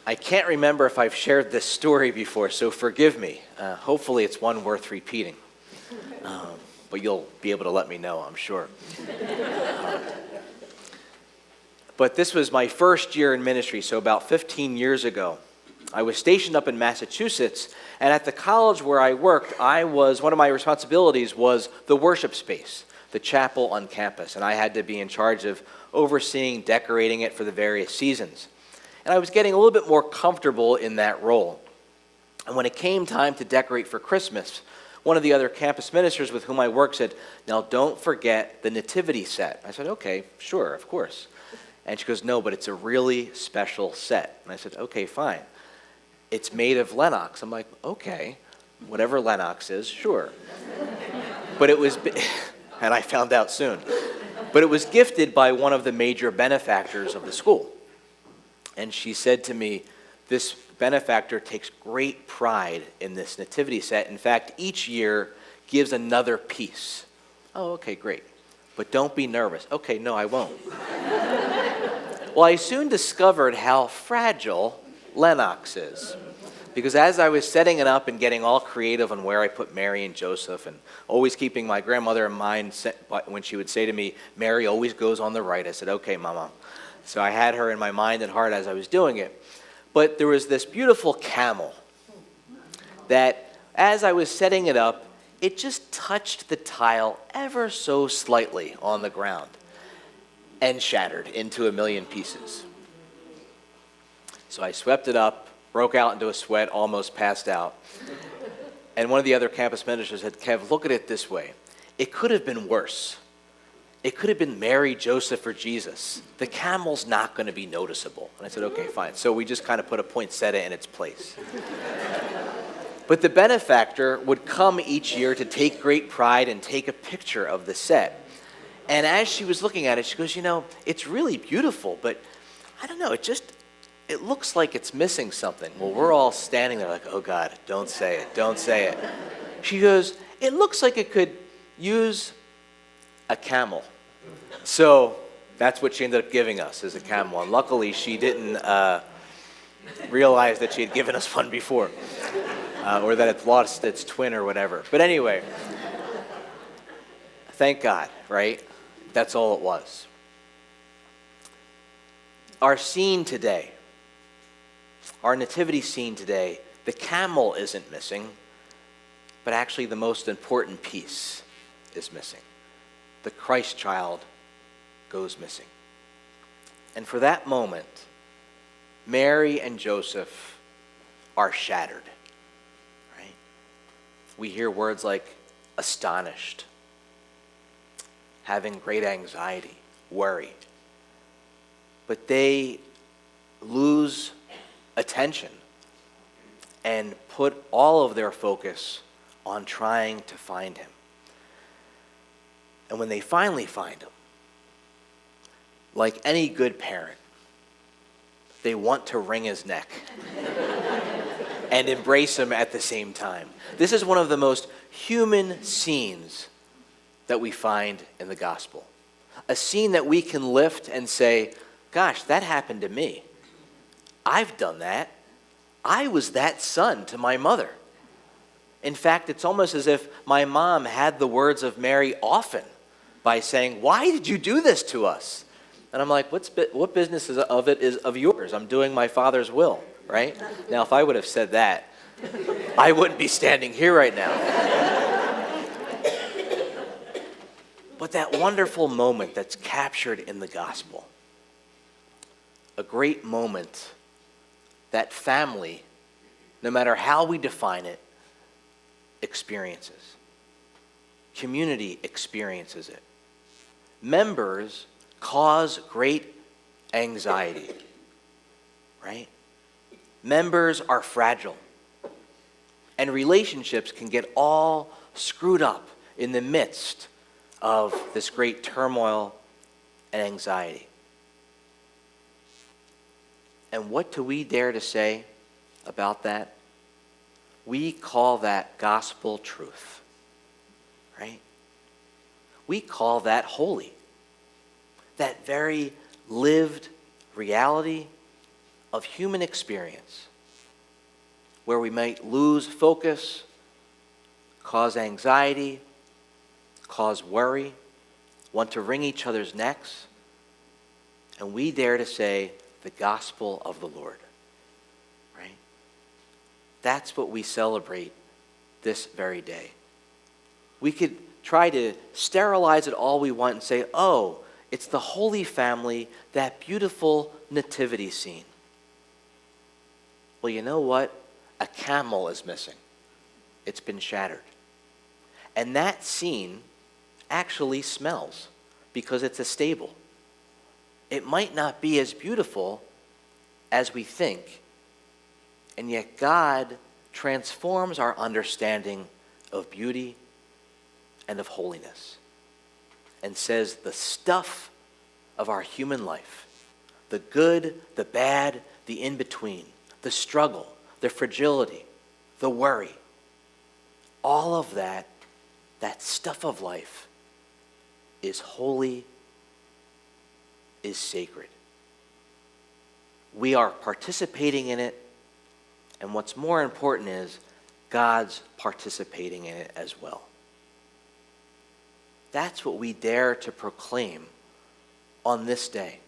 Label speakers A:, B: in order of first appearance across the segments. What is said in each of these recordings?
A: I can't remember if I've shared this story before, so forgive me. Hopefully it's one worth repeating. But you'll be able to let me know, I'm sure. But this was my first year in ministry, so about 15 years ago. I was stationed up in Massachusetts, and at the college where I worked, one of my responsibilities was the worship space, the chapel on campus, and I had to be in charge of overseeing, decorating it for the various seasons. And I was getting a little bit more comfortable in that role. And when it came time to decorate for Christmas, one of the other campus ministers with whom I worked said, "Now don't forget the nativity set." I said, "Okay, sure, of course." And she goes, "No, but it's a really special set." And I said, "Okay, fine. It's made of Lenox." I'm like, "Okay, whatever Lenox is, sure." But it was, and I found out soon, but it was gifted by one of the major benefactors of the school. And she said to me, "This benefactor takes great pride in this nativity set. In fact, each year gives another piece." "Oh, okay, great. But don't be nervous." "Okay, no, I won't." Well, I soon discovered how fragile Lenox is. Because as I was setting it up and getting all creative on where I put Mary and Joseph, and always keeping my grandmother in mind when she would say to me, "Mary always goes on the right," I said, "Okay, Mama." So I had her in my mind and heart as I was doing it. But there was this beautiful camel that, as I was setting it up, it just touched the tile ever so slightly on the ground and shattered into a million pieces. So I swept it up, broke out into a sweat, almost passed out. And one of the other campus ministers said, "Kev, look at it this way. It could have been worse. It could have been Mary, Joseph, or Jesus. The camel's not going to be noticeable." And I said, "Okay, fine." So we just kind of put a poinsettia in its place. But the benefactor would come each year to take great pride and take a picture of the set. And as she was looking at it, she goes, "It's really beautiful, but I don't know, it looks like it's missing something." Well, we're all standing there like, "Oh God, don't say it, don't say it." She goes, "It looks like it could use a camel." So that's what she ended up giving us, is a camel. And luckily she didn't realize that she had given us one before, or that it's lost its twin or whatever. But anyway, thank God, right? That's all it was. Our scene today, our nativity scene today, the camel isn't missing, but actually the most important piece is missing. The Christ child goes missing. And for that moment, Mary and Joseph are shattered, right? We hear words like astonished, having great anxiety, worry. But they lose attention and put all of their focus on trying to find him. And when they finally find him, like any good parent, they want to wring his neck and embrace him at the same time. This is one of the most human scenes that we find in the gospel. A scene that we can lift and say, "Gosh, that happened to me. I've done that. I was that son to my mother." In fact, it's almost as if my mom had the words of Mary often by saying, "Why did you do this to us?" And I'm like, what business is of yours? I'm doing my Father's will, right? Now, if I would have said that, I wouldn't be standing here right now. But that wonderful moment that's captured in the gospel, a great moment that family, no matter how we define it, experiences. Community experiences it. Members cause great anxiety, right? Members are fragile, and relationships can get all screwed up in the midst of this great turmoil and anxiety. And what do we dare to say about that? We call that gospel truth, right? We call that holy. That very lived reality of human experience where we might lose focus, cause anxiety, cause worry, want to wring each other's necks, and we dare to say the gospel of the Lord, right? That's what we celebrate this very day. We could try to sterilize it all we want and say, oh, it's the Holy Family, that beautiful nativity scene. Well, you know what? A camel is missing. It's been shattered. And that scene actually smells because it's a stable. It might not be as beautiful as we think, and yet God transforms our understanding of beauty and of holiness and says the stuff of our human life, the good, the bad, the in-between, the struggle, the fragility, the worry, all of that stuff of life is holy, is sacred. We are participating in it, and what's more important is God's participating in it as well. That's what we dare to proclaim on this day.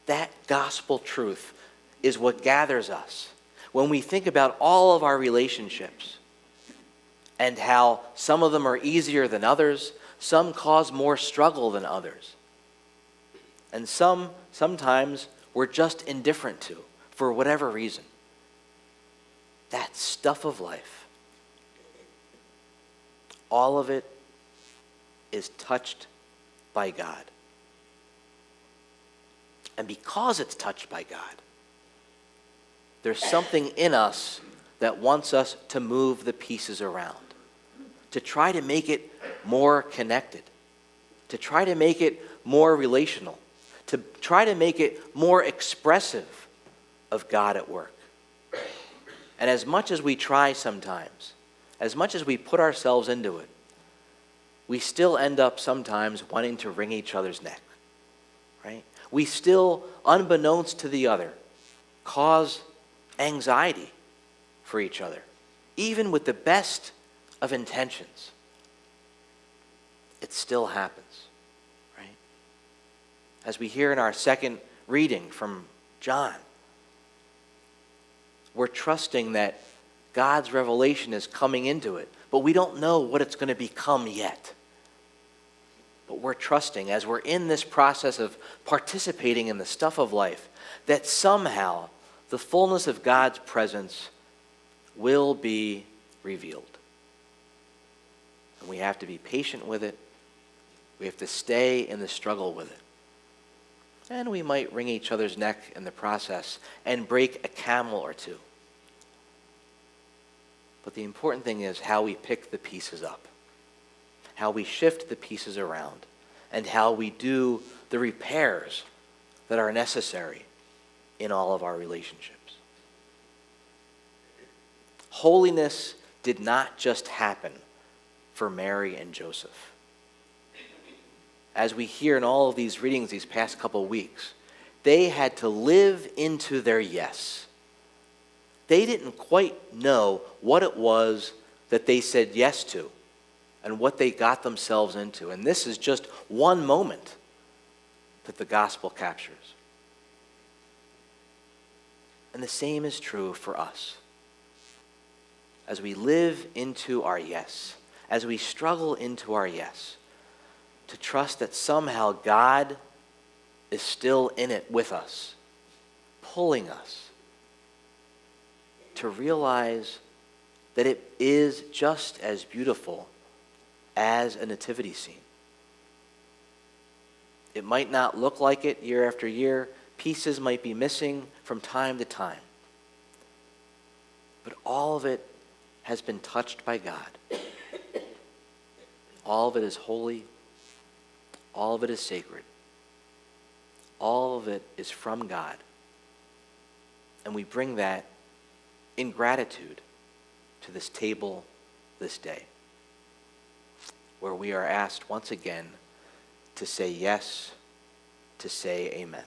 A: That gospel truth is what gathers us when we think about all of our relationships and how some of them are easier than others, some cause more struggle than others, and sometimes we're just indifferent to for whatever reason. That stuff of life, all of it is touched by God. And because it's touched by God, there's something in us that wants us to move the pieces around, to try to make it more connected, to try to make it more relational, to try to make it more expressive of God at work. And as much as we try sometimes, as much as we put ourselves into it, we still end up sometimes wanting to wring each other's neck, right? We still, unbeknownst to the other, cause anxiety for each other, even with the best of intentions. It still happens, right? As we hear in our second reading from John, we're trusting that God's revelation is coming into it, but we don't know what it's going to become yet. But we're trusting, as we're in this process of participating in the stuff of life, that somehow the fullness of God's presence will be revealed. And we have to be patient with it. We have to stay in the struggle with it. And we might wring each other's neck in the process and break a camel or two. But the important thing is how we pick the pieces up, how we shift the pieces around, and how we do the repairs that are necessary in all of our relationships. Holiness did not just happen for Mary and Joseph. As we hear in all of these readings these past couple weeks, they had to live into their yes. They didn't quite know what it was that they said yes to and what they got themselves into. And this is just one moment that the gospel captures. And the same is true for us. As we live into our yes, as we struggle into our yes, to trust that somehow God is still in it with us, pulling us, to realize that it is just as beautiful as a nativity scene. It might not look like it year after year. Pieces might be missing from time to time. But all of it has been touched by God. All of it is holy. All of it is sacred. All of it is from God. And we bring that in gratitude to this table this day, where we are asked once again to say yes, to say amen.